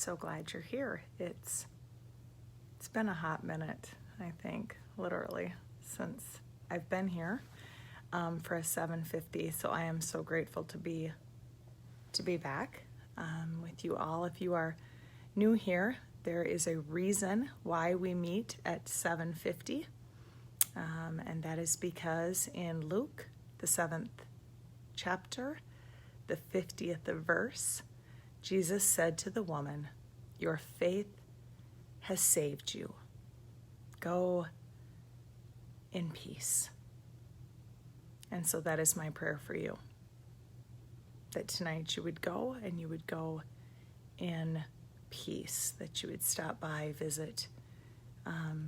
So glad you're here. It's been a hot minute, I think, literally, since I've been here for a 750. So I am so grateful to be back with you all. If you are new here, there is a reason why we meet at 750, and that is because in Luke, the 7th chapter, the 50th verse, Jesus said to the woman, "Your faith has saved you. Go in peace." And so that is my prayer for you, that tonight you would go and you would go in peace, that you would stop by, visit,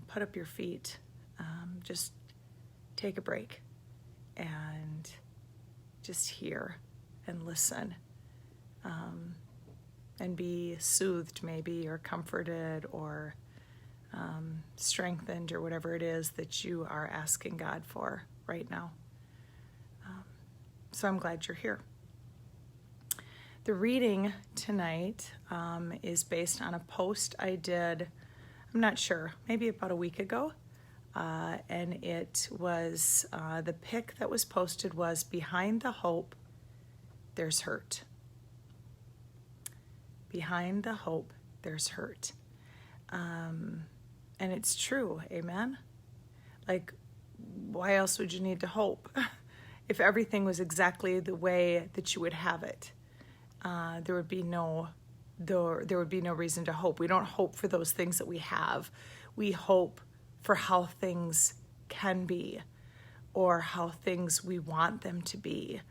put up your feet, just take a break and just hear and listen, and be soothed maybe, or comforted, or strengthened, or whatever it is that you are asking God for right now. So I'm glad you're here. The reading tonight is based on a post I did, I'm not sure, maybe about a week ago. And it was, the pic that was posted was, "Behind the hope, there's hurt." Behind the hope, there's hurt. And it's true, amen? Like, why else would you need to hope? If everything was exactly the way that you would have it, there would be no reason to hope. We don't hope for those things that we have. We hope for how things can be, or how things we want them to be,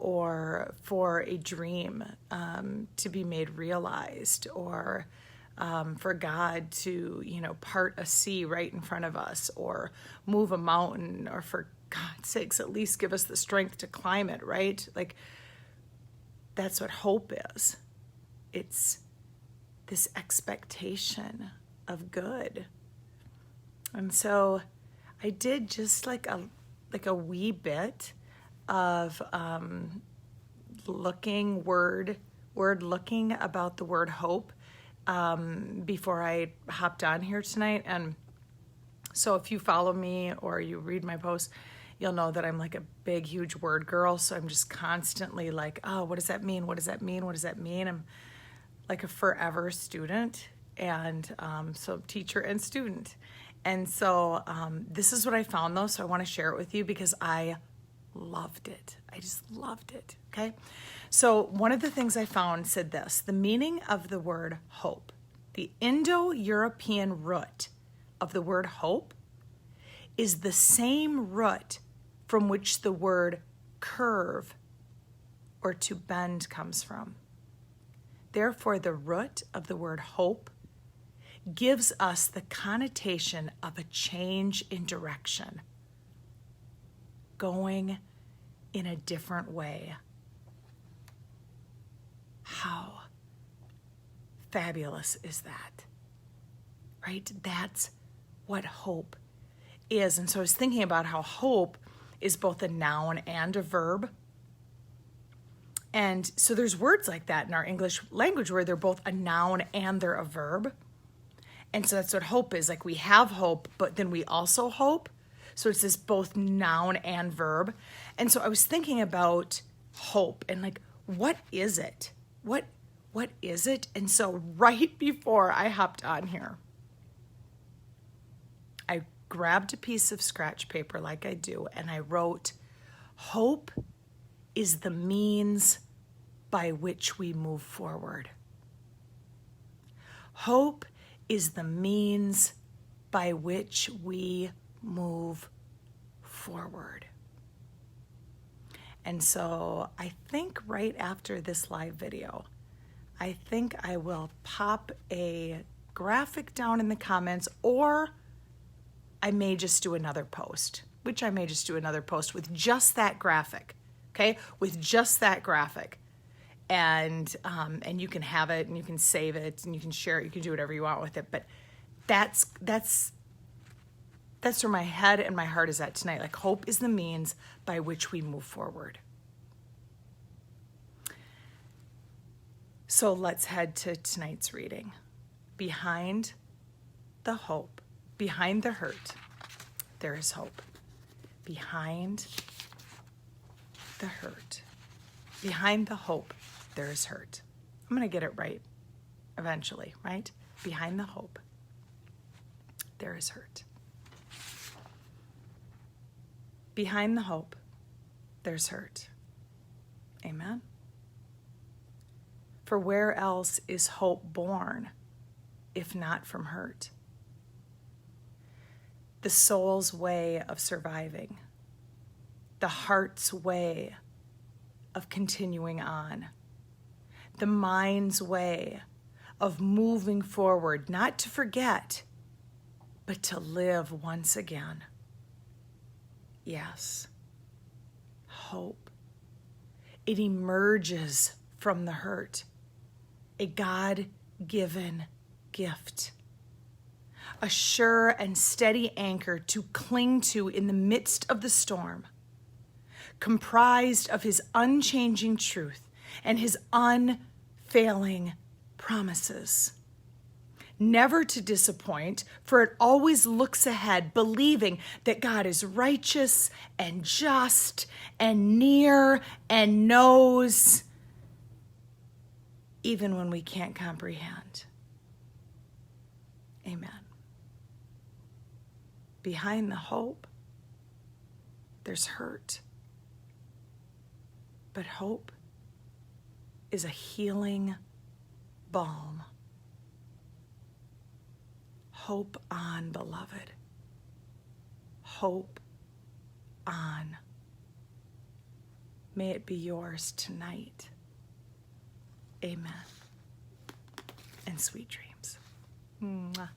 or for a dream to be made realized, or for God to, part a sea right in front of us, or move a mountain, or for God's sakes, at least give us the strength to climb it, right? Like, that's what hope is. It's this expectation of good. And so I did just like a wee bit of looking about the word hope before I hopped on here tonight. And so if you follow me or you read my posts, you'll know that I'm like a big, huge word girl. So I'm just constantly like, oh, what does that mean? What does that mean? What does that mean? I'm like a forever student, and so teacher and student. And so this is what I found, though, so I want to share it with you because I loved it. I just loved it, okay? So one of the things I found said this: the meaning of the word hope, the Indo-European root of the word hope, is the same root from which the word curve or to bend comes from. Therefore, the root of the word hope gives us the connotation of a change in direction, going in a different way. How fabulous is that? Right? That's what hope is. And so I was thinking about how hope is both a noun and a verb. And so there's words like that in our English language where they're both a noun and they're a verb. And so that's what hope is. Like, we have hope, but then we also hope. So it's this both noun and verb. And so I was thinking about hope and like, what is it? What is it? And so right before I hopped on here, I grabbed a piece of scratch paper like I do, and I wrote, "Hope is the means by which we move forward." Hope is the means by which we move forward. And so I think right after this live video, I think I will pop a graphic down in the comments, or I may just do another post, with just that graphic, okay? With just that graphic. And you can have it, and you can save it, and you can share it, you can do whatever you want with it. But that's where my head and my heart is at tonight. Like, hope is the means by which we move forward. So let's head to tonight's reading. Behind the hope, behind the hurt, there is hope. Behind the hurt, behind the hope, there is hurt. I'm going to get it right eventually, right? Behind the hope, there is hurt. Behind the hope, there's hurt. Amen. For where else is hope born, if not from hurt? The soul's way of surviving, the heart's way of continuing on, the mind's way of moving forward, not to forget, but to live once again. Yes, hope. It emerges from the hurt, a God-given gift, a sure and steady anchor to cling to in the midst of the storm, comprised of his unchanging truth and his unfailing promises. Never to disappoint, for it always looks ahead, believing that God is righteous and just and near and knows, even when we can't comprehend. Amen. Behind the hope, there's hurt. But hope is a healing balm. Hope on, beloved. Hope on. May it be yours tonight. Amen. And sweet dreams. Mwah.